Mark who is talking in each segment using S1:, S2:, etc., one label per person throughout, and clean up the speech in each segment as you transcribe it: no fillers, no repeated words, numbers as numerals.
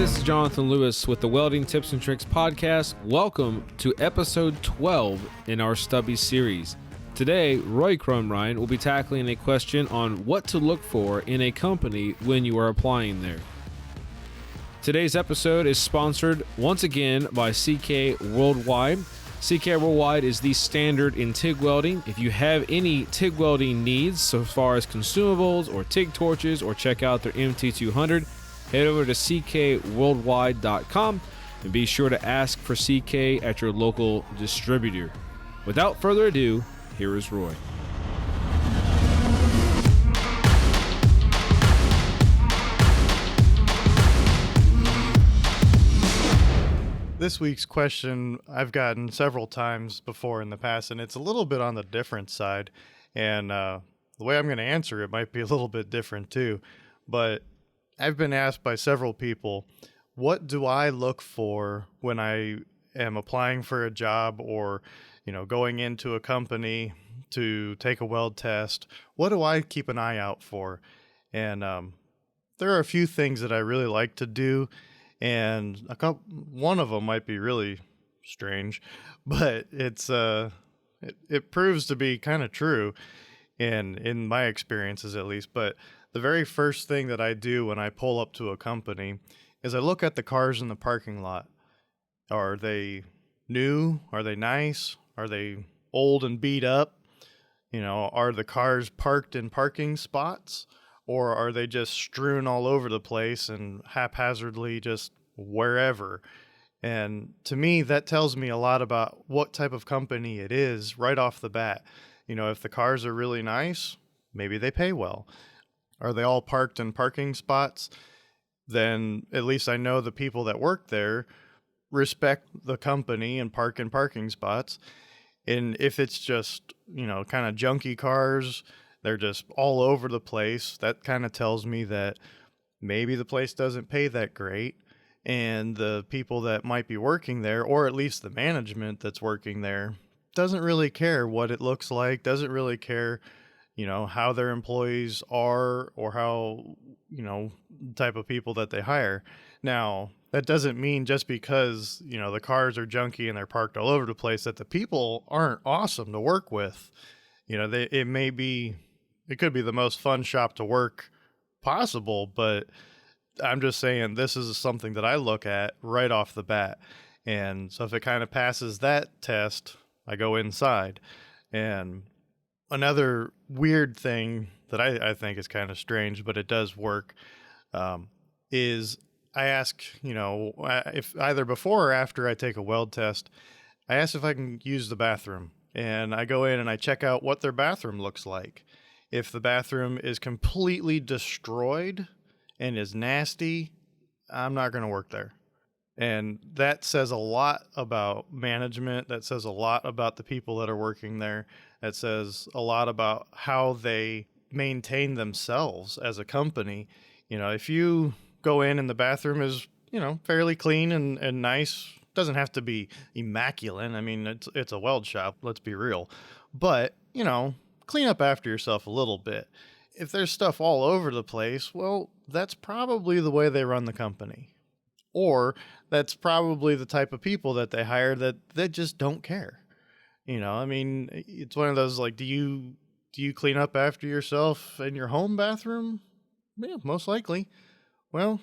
S1: this is Jonathan Lewis with the Welding Tips and Tricks podcast. Welcome to episode 12 in our Stubby series. Today, Roy Crumrine will be tackling a question on what to look for in a company when you are applying there. Today's episode is sponsored once again by CK Worldwide. CK Worldwide is the standard in TIG welding. If you have any TIG welding needs so far as consumables or TIG torches, or check out their MT200, head over to ckworldwide.com and be sure to ask for CK at your local distributor. Without further ado, here is Roy.
S2: This week's question I've gotten several times before in the past, and it's a little bit on the different side, and the way I'm going to answer it might be a little bit different too, but I've been asked by several people, what do I look for when I am applying for a job or, going into a company to take a weld test? What do I keep an eye out for? And there are a few things that I really like to do, and one of them might be really strange, but it proves to be kind of true in my experiences at least. But the very first thing that I do when I pull up to a company is I look at the cars in the parking lot. Are they new? Are they nice? Are they old and beat up? Are the cars parked in parking spots? Or are they just strewn all over the place and haphazardly just wherever? And to me, that tells me a lot about what type of company it is right off the bat. If the cars are really nice, maybe they pay well. Are they all parked in parking spots? Then at least I know the people that work there respect the company and park in parking spots. And if it's just, kind of junky cars, they're just all over the place, that kind of tells me that maybe the place doesn't pay that great, and the people that might be working there, or at least the management that's working there, doesn't really care what it looks like, doesn't really care, how their employees are, or how, type of people that they hire. Now, that doesn't mean just because, the cars are junky and they're parked all over the place that the people aren't awesome to work with. It could be the most fun shop to work possible, but I'm just saying this is something that I look at right off the bat. And so if it kind of passes that test, I go inside. And another weird thing that I think is kind of strange, but it does work, is I ask, if either before or after I take a weld test, I ask if I can use the bathroom. And I go in and I check out what their bathroom looks like. If the bathroom is completely destroyed and is nasty, I'm not going to work there. And that says a lot about management. That says a lot about the people that are working there. That says a lot about how they maintain themselves as a company. If you go in and the bathroom is, fairly clean and nice, doesn't have to be immaculate. I mean, it's a weld shop, let's be real. But, clean up after yourself a little bit. If there's stuff all over the place, well, that's probably the way they run the company. Or that's probably the type of people that they hire that just don't care. It's one of those, like, do you clean up after yourself in your home bathroom? Yeah, most likely. Well,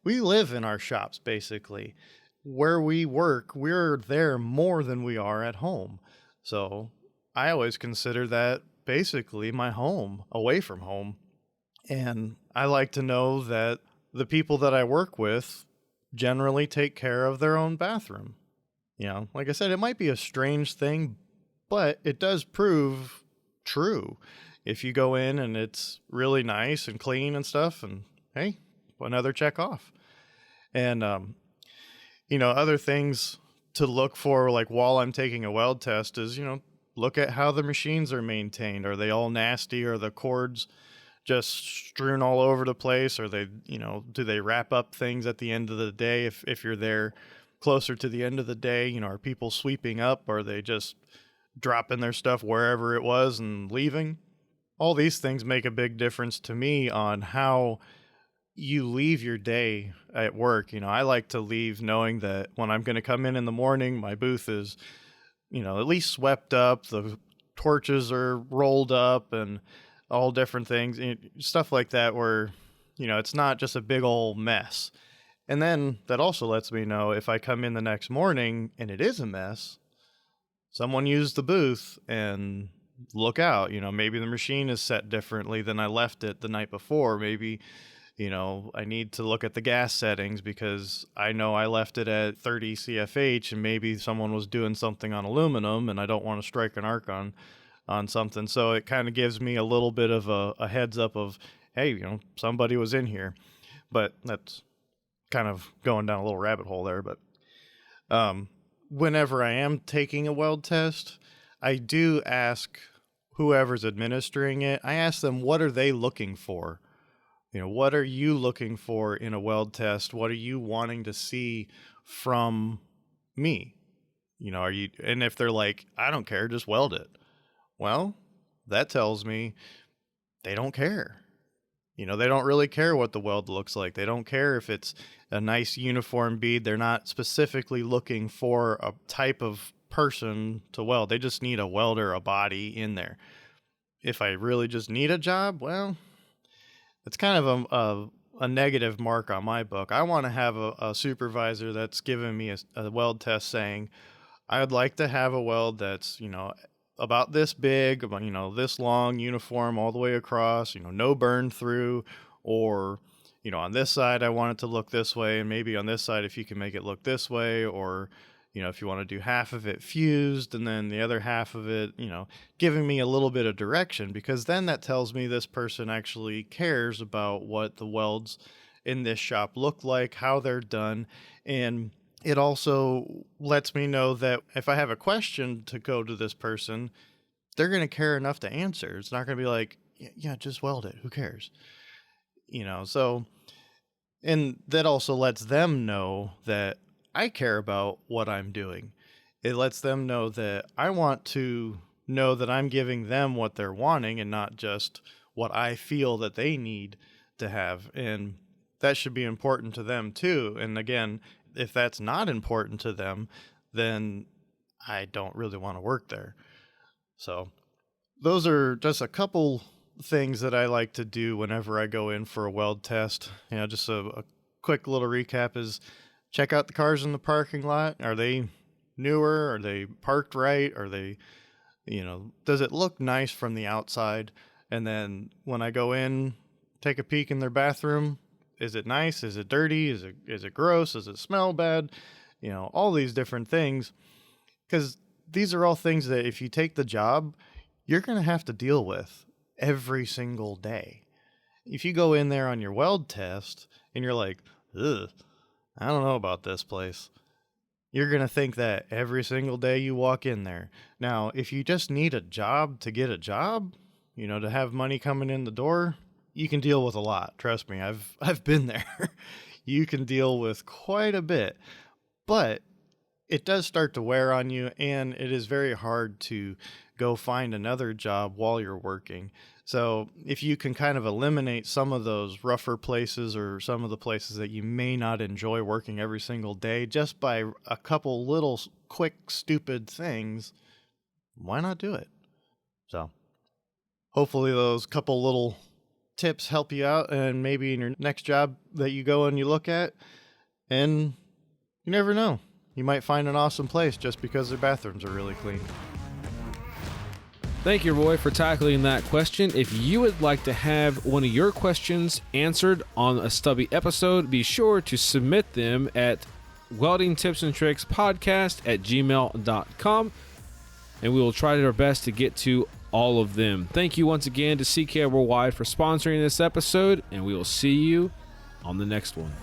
S2: we live in our shops, basically. Where we work, we're there more than we are at home. So I always consider that basically my home, away from home. And I like to know that the people that I work with generally take care of their own bathroom. Like I said, it might be a strange thing, but it does prove true. If you go in and it's really nice and clean and stuff, and hey, another check off. And, other things to look for, like while I'm taking a weld test, is, look at how the machines are maintained. Are they all nasty? Are the cords just strewn all over the place? Are they, do they wrap up things at the end of the day? If you're there closer to the end of the day, are people sweeping up? Are they just dropping their stuff wherever it was and leaving? All these things make a big difference to me on how you leave your day at work. I like to leave knowing that when I'm going to come in the morning, my booth is, at least swept up. The torches are rolled up and all different things, stuff like that, where, it's not just a big old mess. And then that also lets me know if I come in the next morning and it is a mess, someone used the booth, and look out, maybe the machine is set differently than I left it the night before. Maybe, I need to look at the gas settings because I know I left it at 30 CFH and maybe someone was doing something on aluminum and I don't want to strike an arc on something. So it kind of gives me a little bit of a heads up of, hey, somebody was in here. But that's kind of going down a little rabbit hole there. But whenever I am taking a weld test, I do ask whoever's administering it, I ask them, what are they looking for? What are you looking for in a weld test? What are you wanting to see from me? And if they're like, I don't care, just weld it. Well, that tells me they don't care. They don't really care what the weld looks like. They don't care if it's a nice uniform bead. They're not specifically looking for a type of person to weld. They just need a welder, a body in there. If I really just need a job, well, it's kind of a negative mark on my book. I want to have a supervisor that's giving me a weld test saying, I'd like to have a weld that's, about this big, this long, uniform all the way across, no burn through, or, on this side, I want it to look this way. And maybe on this side, if you can make it look this way, or, if you want to do half of it fused and then the other half of it, giving me a little bit of direction, because then that tells me this person actually cares about what the welds in this shop look like, how they're done. And it also lets me know that if I have a question to go to this person, they're going to care enough to answer. It's not going to be like, yeah, just weld it. Who cares? So, and that also lets them know that I care about what I'm doing. It lets them know that I want to know that I'm giving them what they're wanting and not just what I feel that they need to have. And that should be important to them too. And again, if that's not important to them, then I don't really want to work there. So those are just a couple things that I like to do whenever I go in for a weld test. Just a quick little recap is check out the cars in the parking lot. Are they newer? Are they parked right? Are they, does it look nice from the outside? And then when I go in, take a peek in their bathroom. Is it nice? Is it dirty? Is it gross? Does it smell bad? All these different things. Because these are all things that if you take the job, you're going to have to deal with every single day. If you go in there on your weld test and you're like, ugh, I don't know about this place, you're going to think that every single day you walk in there. Now, if you just need a job to get a job, to have money coming in the door, you can deal with a lot. Trust me, I've been there. You can deal with quite a bit, but it does start to wear on you, and it is very hard to go find another job while you're working. So if you can kind of eliminate some of those rougher places or some of the places that you may not enjoy working every single day just by a couple little quick, stupid things, why not do it? So hopefully those couple little tips help you out, and maybe in your next job that you go and you look at, and you never know, you might find an awesome place just because their bathrooms are really clean.
S1: Thank you, Roy, for tackling that question. If you would like to have one of your questions answered on a Stubby episode, be sure to submit them at weldingtipsandtrickspodcast@gmail.com, and we will try our best to get to all of them. Thank you once again to CK Worldwide for sponsoring this episode, and we will see you on the next one.